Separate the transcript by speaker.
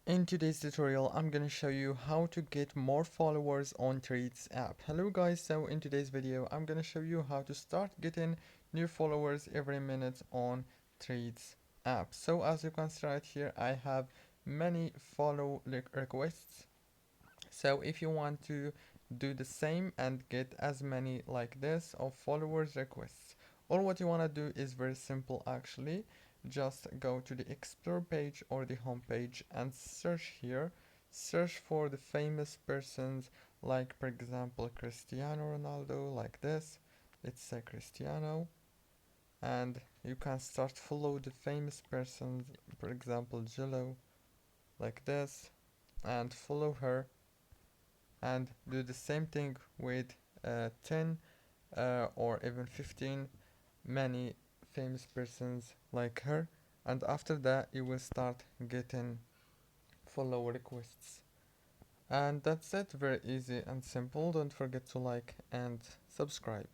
Speaker 1: In today's tutorial, I'm gonna show you how to get more followers on Threads app. Hello guys, so in today's video, I'm gonna show you how to start getting new followers every minute on Threads app. So as you can see right here, I have many follow requests. So if you want to do the same and get as many like this of followers requests, all what you want to do is very simple actually. Just go to the explore page or the home page and search here. Search for the famous persons, like for example Cristiano Ronaldo, like this. Let's say Cristiano, and you can start follow the famous persons, for example Jello, like this, and follow her, and do the same thing with 10 or even 15 many famous persons like her, and after that you will start getting follow requests. And that's it, very easy and simple. Don't forget to like and subscribe.